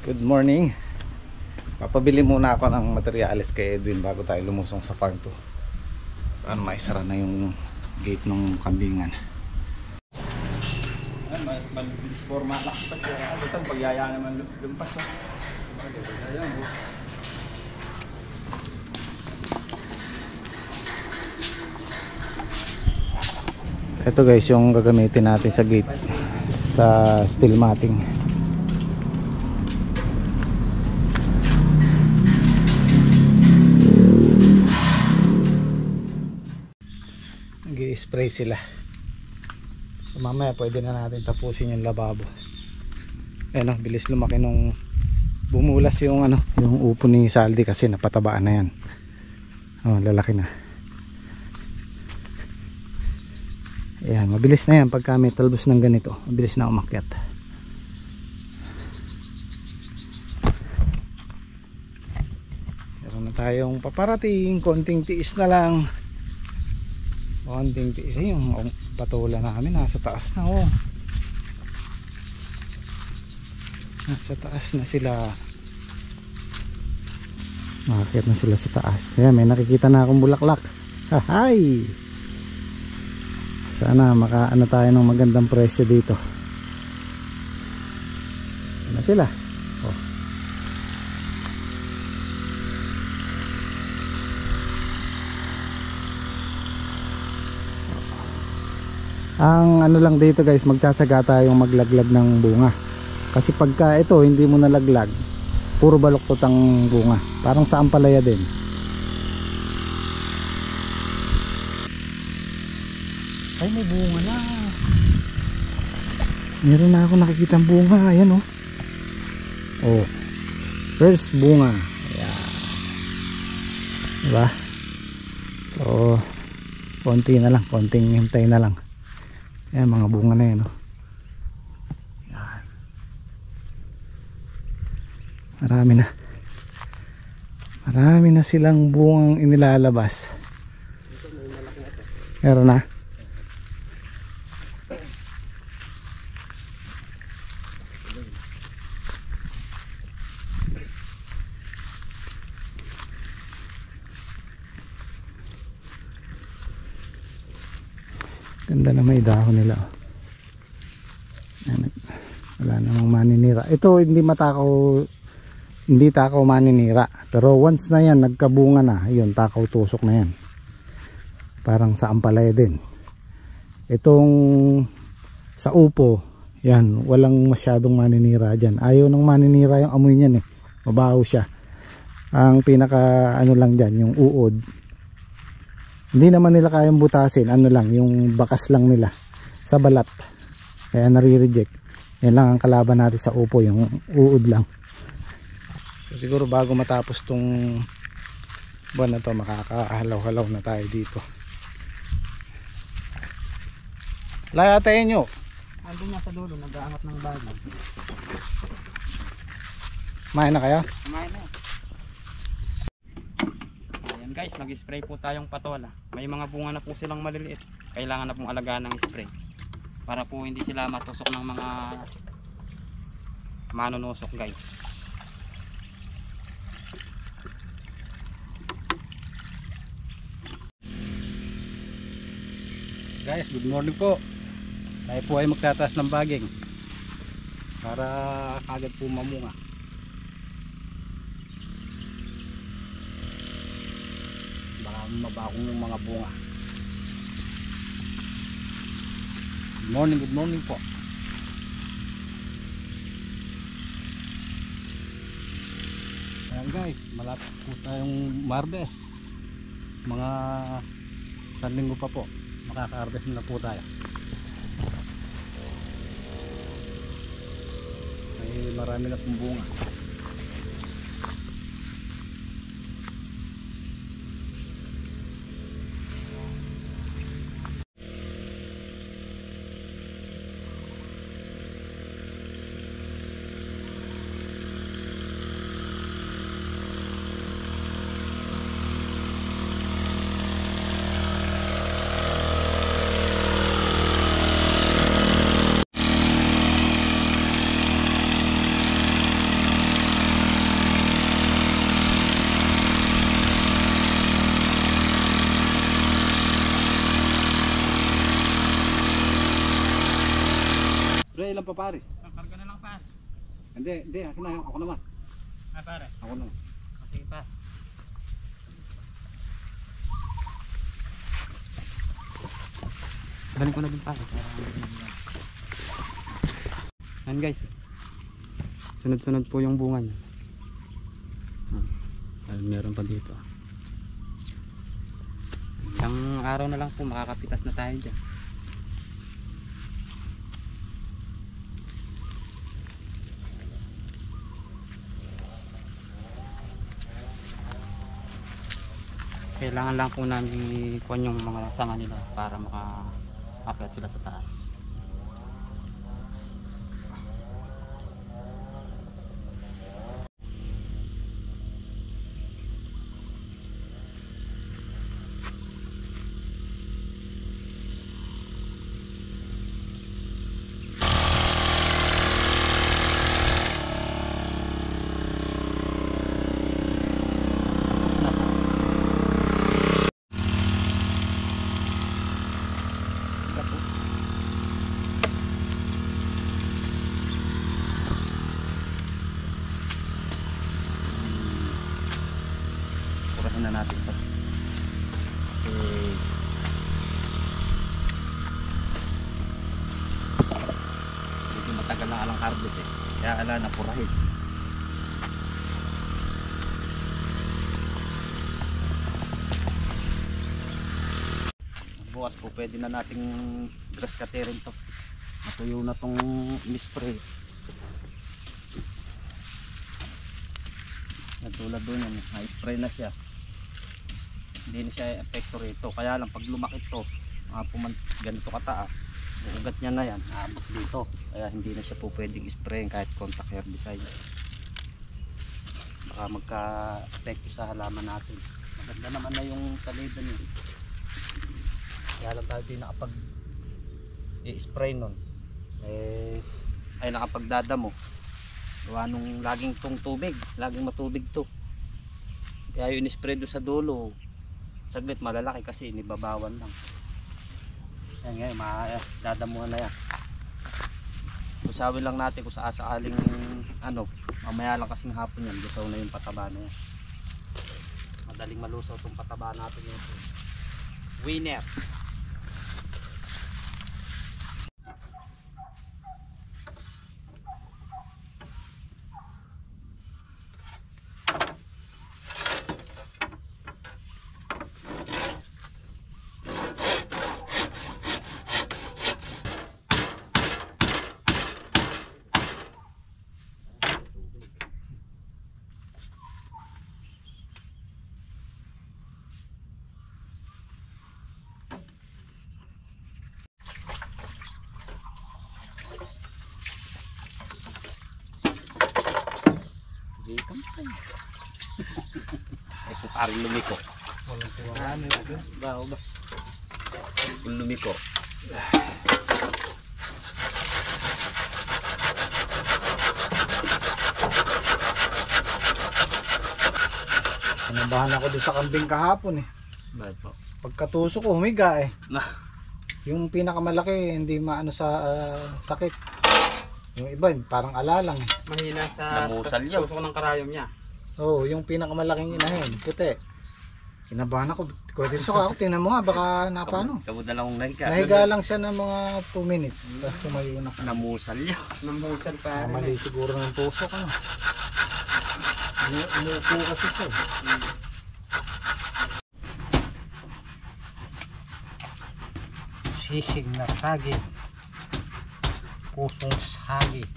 Good morning. Papabili muna ako ng materyales kay Edwin bago tayo lumusong sa farm to. Paano maisara na yung gate ng kambingan. Forma lang ito pagyaya naman lumpas. Ito guys yung gagamitin natin sa gate sa steel matting. Nag-i-spray sila. So mamaya pwede na natin tapusin yung lababo. Ayan o, bilis lumaki nung bumulas yung yung upo ni Saldi kasi napatabaan na yan. Oh, lalaki na. Ayan, mabilis na yan pagka may talbos ng ganito. Mabilis na umakyat. Meron na tayong paparating, konting tiis na lang. Konting tiis. Yung patola namin nasa taas na oh. Nasa taas na sila. Makakit na sila sa taas. Ayan, may nakikita na akong bulaklak. Hahay! Sana makaano tayo ng magandang presyo dito. Ano sila? Oh. Ang ano lang dito guys, magtsatsaga tayong maglaglag ng bunga. Kasi pagka ito hindi mo nalaglag, puro baluktot ang bunga. Parang sa ampalaya din. Ay, may bunga na. Meron na ako nakikita bunga. Ayan oh. Oh. First bunga. Ayan. Diba? So, konti na lang. Konting hintay na lang. Ayan, mga bunga na yan oh. Ayan. Marami na. Marami na silang bungang inilalabas. Meron na. Ganda na may dahon nila. Ayan, wala namang maninira. Ito hindi takaw maninira. Pero once na yan nagkabunga na, yun takaw tusok na yan. Parang sa ampalaya din. Itong sa upo, yan, walang masyadong maninira dyan. Ayaw ng maninira yung amoy niyan eh. Mabaho siya. Ang pinaka ano lang dyan, yung uod. Hindi naman nila kayang butasin, ano lang, yung bakas lang nila sa balat. Kaya nare-reject. Yan lang ang kalaban natin sa upo, yung uod lang. So, siguro bago matapos tong buwan na to, makakahalaw-halaw na tayo dito. Laya tayo nyo. Andun na sa dulo, nag-aangat ng bagay. Kumain na kaya? Kumain na. Ayan guys, mag-spray po tayong patola. May mga bunga na po silang maliliit. Kailangan na pong alagaan ng spray. Para po hindi sila matusok ng mga manunusok guys. Guys, good morning po. Tayo po ay magtataas ng baging para kagad po mamunga. Baka mabakong yung mga bunga. Good morning po. Ayan guys, malapit po tayong Martes. Mga 1 linggo pa po, makaka-harvest na po tayo. May marami na pong bunga. ilan pa pare? Karga na lang pa. Hindi, akin na, ako naman. Ah, pare. Ako naman. Sige pa. Galing ko na din pare. Yan guys. Sunod-sunod po yung bunga niya. Meron pa dito. Isang araw na lang po makakapitas na tayo dyan. Kailangan lang po namin ikuan yung mga sanga nila para makaakyat sila sa taas. Purahin na natin ito kasi medyo matagal na alang harvest eh, kaya ala na purahin. Bukas po pwede na nating grass cutterin to, natuyo na tong in-spray. Tulad doon yan, na-spray na siya, hindi na siya epekto rito. Kaya lang pag lumaki ito, ganito kataas, ugat niya na yan, aabot dito, kaya hindi na siya po pwedeng sprayin kahit contact herbicide, baka magka-epekto sa halaman natin. Maganda naman na yung salida niya, kaya lang tayo din nakapag i-spray nun ay nakapagdadamo gawa nung laging tong tubig, laging matubig to, kaya yung spray do sa dulo saglit malalaki kasi nibabawan lang. Yan ngayon dadamuhan na yan. Usawin lang natin kung saaling mamaya lang kasing hapon yan, bitaw na yung pataba na yan. Madaling malusaw tong pataba natin yun. Winner. Ito parang lumiko. Ba? Kung lumiko. Pinabahan ako doon sa kambing kahapon eh. Bakit po? Pagkatusok ko, humiga eh. Nah. Yung pinakamalaki, hindi maano sa sakit. Yung iba, parang alalang eh. Mahina sa tusok ng karayom niya. Oo, yung pinakamalaking inahin, puti. Kinabahan ako. Pwede so ako, tingnan mo nga, baka napano. Dalawang nahiga. Nahiga lang siya ng mga 2 minutes. Tapos sumayo na. Namusal niya. Namusal pa. Mali siguro ng tusok ano. Umuupo kasi siya. Sisig na sagi. Pusong sagi.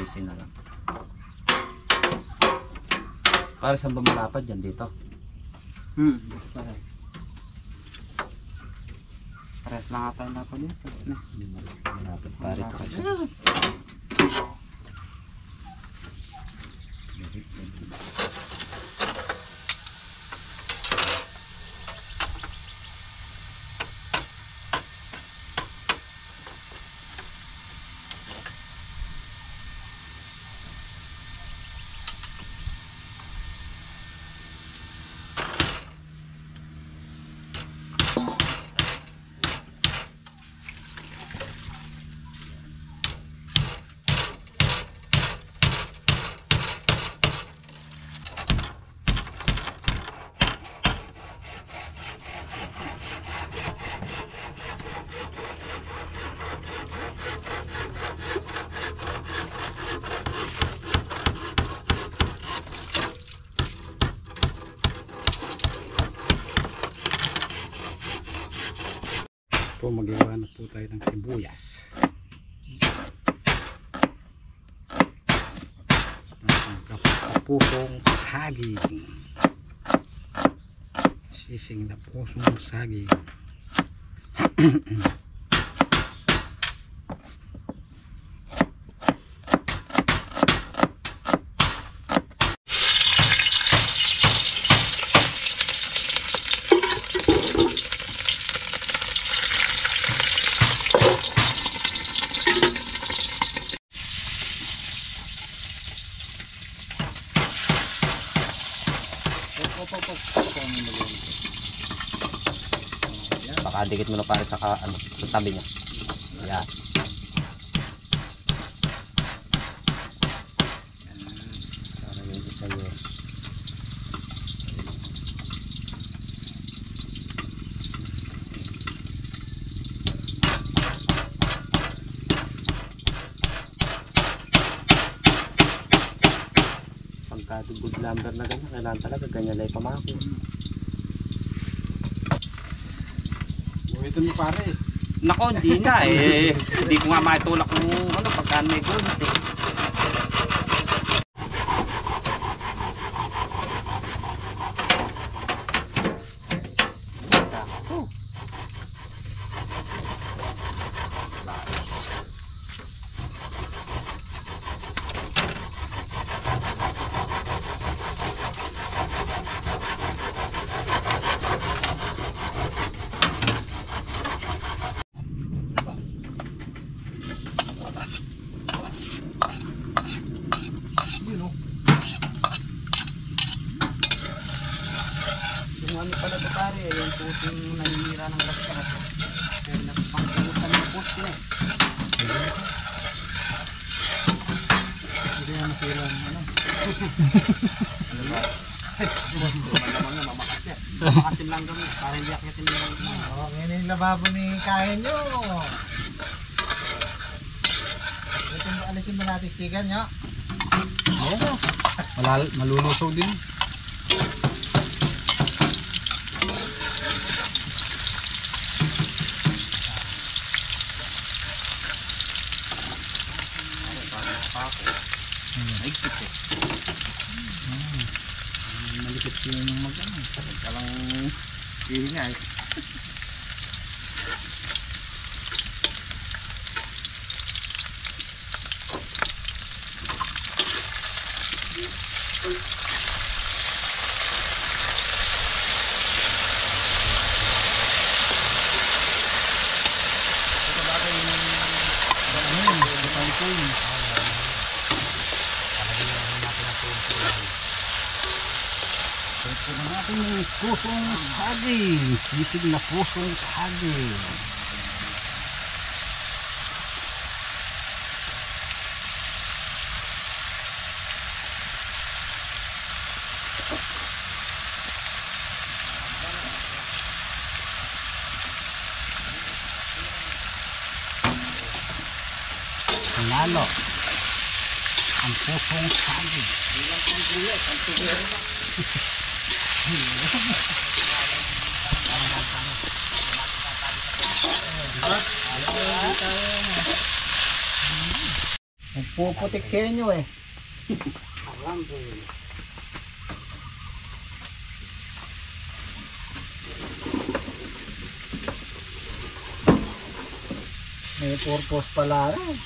Linisin na lang. Para saan ba malapad dyan dito? Pares lang ata yung napo dito. Malapad pare pa siya. Po, magawa na po tayo ng sibuyas. Pusong saging. Sising na pusong saging. Baka dikit mo na pare sa, ano, sa tabi niya. Ayan. Para yung isa nyo. Pagka good number na ganyan, kailangan talaga ganyan lang pamako. Ito mo pare. Nako, hindi nga eh. Hindi ko nga matulak kung ano, pagka may gold eh. Sakto. Nice. Yung ano pala ito pare, yung puting naninira ng gasgas. Kaya napangkutan ng puti na eh. Hindi na masira ang ano. Ano ba? Malamang nga mamakas yan. Mamakasin lang kami para hindi akitin yung mga. Oh, ngayon yung lababo ni kaya nyo. Ito mo, alisin mo natin sticker nyo. Oo. Malulusaw din. Maigpit eh. Malikit yung mag-ano. Talang hihingay. Ito na natin yung pusong saging. Sisig na pusong saging. Lalo ang pusong saging. Nagpuputik sa inyo eh. May purpose pala rin.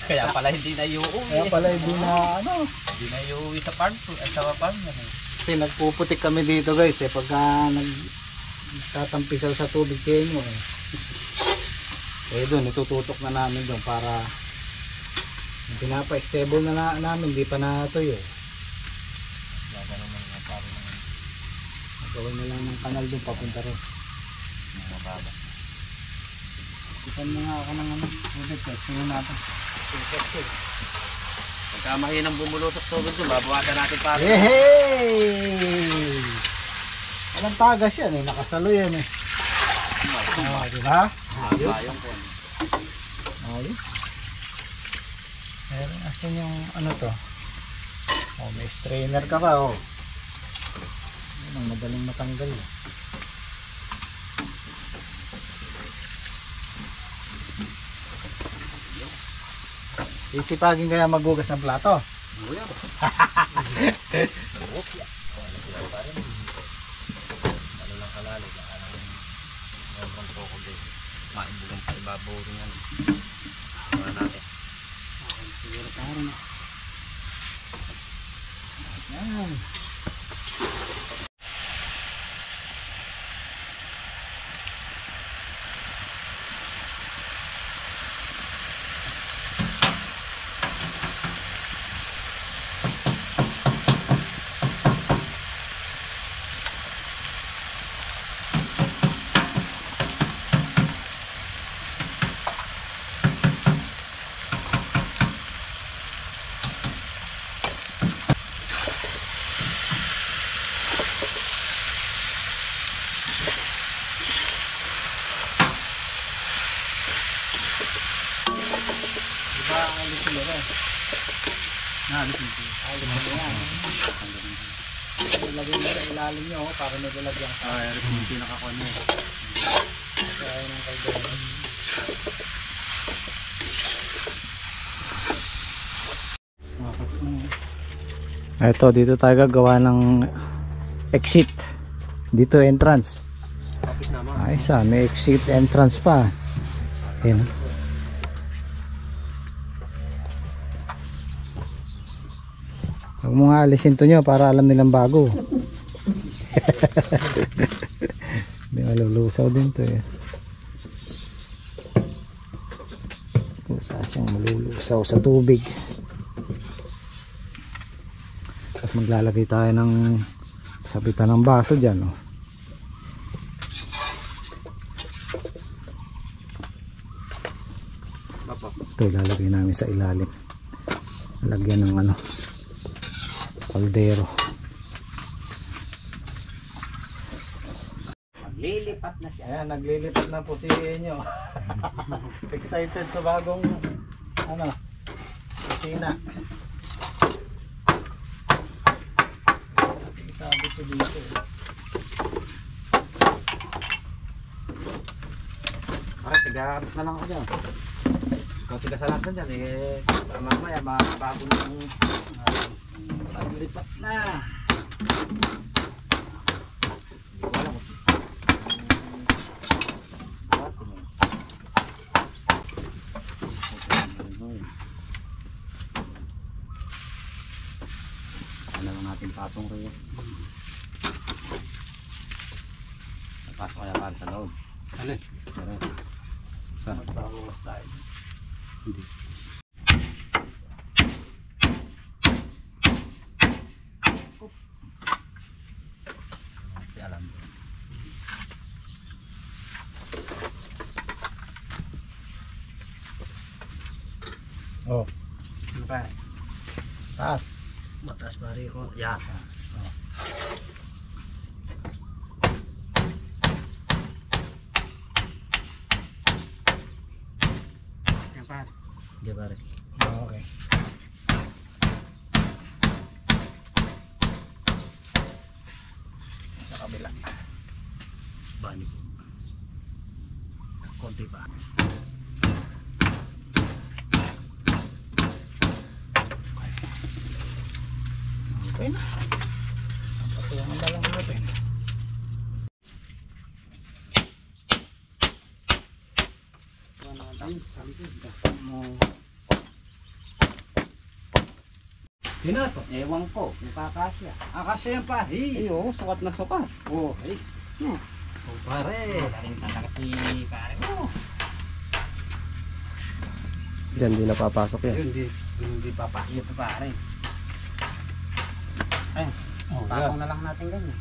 Kaya pala hindi na iuwi. Kaya pala hindi na ano. Hindi na iuwi sa farm to. Sa farm yan eh. Kasi nagpuputik kami dito guys eh. Pagka nagtatampisaw sa tubig sa inyo eh. Eh doon, itututok na namin doon para pinapa-stable na namin. Di pa natuyo. Gagano'n na nga para naman. Gawin na lang ng kanal doon papunta rin. Mga baba. Ipan mo nga ako ng ano. Tubig guys. Tingnan natin. Pagka mahinang bumulusok tubig doon, babawasan natin para. Yehey! Walang tagas yan eh. Nakasalo yan eh. Diba? Haba yung kon. Ayos. Pero asan yung ano to? Oh, may strainer ka pa oh. Yan ang madaling matanggal eh. Isipagin kaya maghugas ng plato. Buya. Ano lang kalali, baka lang meron toko din. Maibulang pa ibabaw rin yan. Mga natin. Siguro parang yan. Alisin mo rin. Alisin ko. Alisin mo yan. Ilagay mo sa ilalim nyo para may lalagyan ka. Alisin mo yung pinakakon mo. Kaya ng kaldero. Ito, dito tayo gagawa ng exit. Dito entrance. Ayos ah, may exit entrance pa. Ayan. Huwag mo nga alisin to nyo para alam nilang bago. May malulusaw din to eh. Kusa siyang malulusaw sa tubig. Tapos maglalagay tayo ng sabitan ng baso dyan oh. Ito ilalagay namin sa ilalim. Lalagyan ng ano, kaldero. Maglilipat na siya. Ayan, naglilipat na po si inyo. Excited sa bagong ano, kusina. Sabi ko dito. Parang tigahanap na lang ako dyan. Ikaw tigasalasan dyan eh. Mamaya bago na yung Naglipat na. wala ko. Ano lang natin patong rin. Pasok kaya para sa loob. Alin? Saan? Magbabawas tayo. Hindi. Alam. Oh, Ano pa? taas. Mataas pa rin ko. Yan. Yan pa. Yan pa rin. Oh, okay. Sa kabila. Bani. Konti pa. Okay na. Patulangan na lang natin. Pinato. Ewan ko, nakakasya. Akasya yan pa. Ay, oo, sukat na sukat. Oh, ay. Oh, pare. Galing talaga si pare mo. Diyan di napapasok yan. Yun, hindi papasok. Iyo pa pare. Ay, Oh, pakong na lang natin ganyan.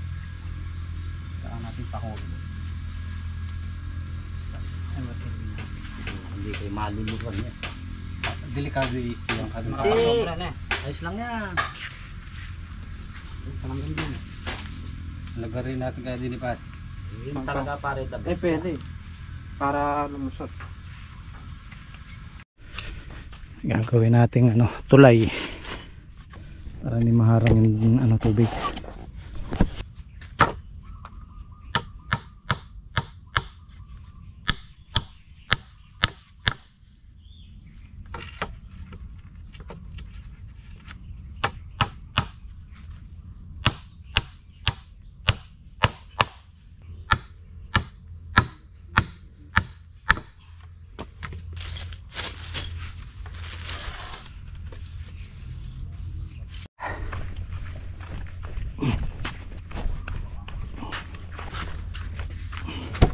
Saka natin pakong. Ay, hindi kayo maluluhan yan. Delikado yung kami. Makakasobra na. Ayos lang yan. Ayos lang din. Lagarin natin kaya din ipat. Yun talaga pare the best. Pwede. Para lumusot. Gagawin nating tulay para hindi maharang yung tubig.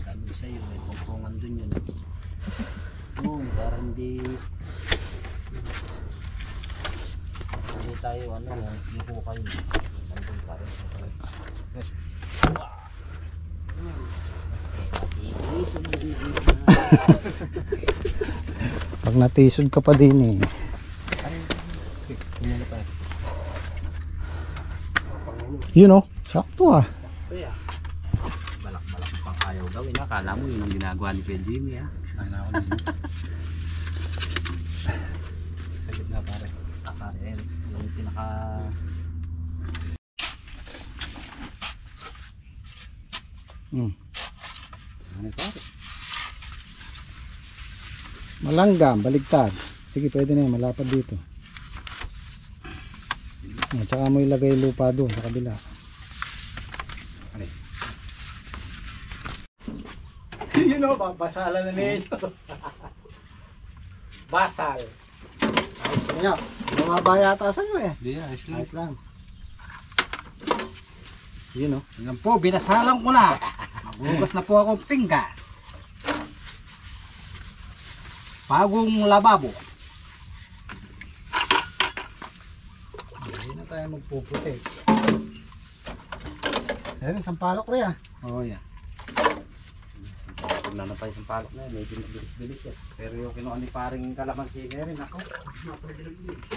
Sabi ko sa'yo, may pungpungan dun yun. Oo, para hindi tayo yung hukay. Nandun pa rin. Pag natisod ka pa din yun sakto Kaya, balak-balak pang ayaw gawin. Akala mo yun ang ginagawa ni Kuya Jimmy ha. Sa gitna pare. Pare, yung pinaka... Ano pare? malanggam, baligtad. Sige, pwede na yan, malapad dito. Tsaka mo ilagay lupa doon sa kabila. Basalan na nito. Basal. Ayos ko nyo. Bumaba yata sa inyo Hindi, ayos lang. Ayos lang. Yun Yan po, binasalang ko na. Maghugas na po akong pinggan. Bagong lababo. Hindi na tayo magpuputi. Ayun, isang palok rin Oh, yeah. Pag nanapay sa palok na yun, medyo mabilis-bilis yan. Pero yung kinuha ni paring kalamansi na rin, ako.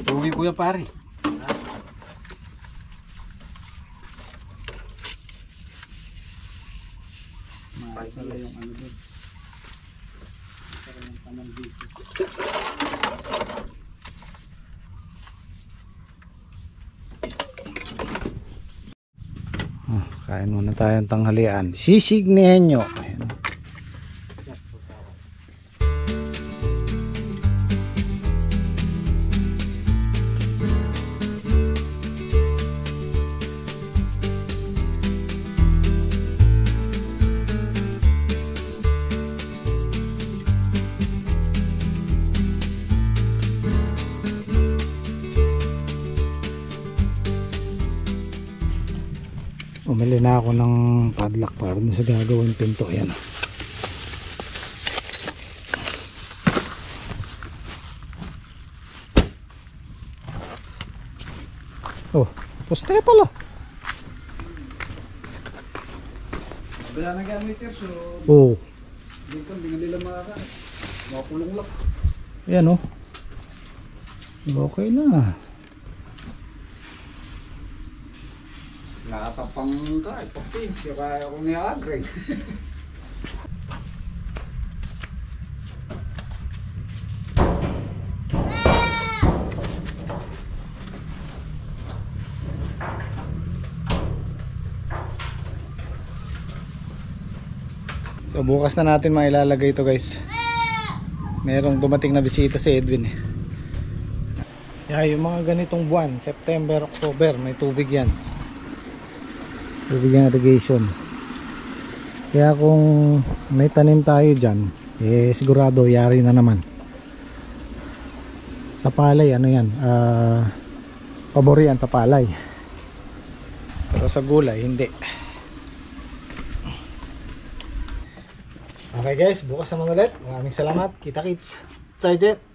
Tuwi ko yan pare. Masala yung doon. Masala yung panal dito. Kain muna tayong tanghalian. Sisig ni Henyo. Ayan. Bumili na ako ng padlock para sa gagawin pinto. Ayan. Oh, poste pala. Wala na gamit yun, so Oh, dito hindi nila makakain. Makulong lang. ayan oh. Okay na. Nakatapang ka, ipapin. Siya kaya kong niya-agree. So bukas na natin mailalagay ito guys. Merong dumating na bisita si Edwin. Yung mga ganitong buwan, September, October, may tubig yan. Tubig yung irrigation. Kaya kung may tanim tayo dyan, sigurado yari na naman. Sa palay, ano yan, pabor yan sa palay. Pero sa gulay, hindi. Okay guys, bukas naman ulit. Maraming salamat. Kita kits. Zaijian.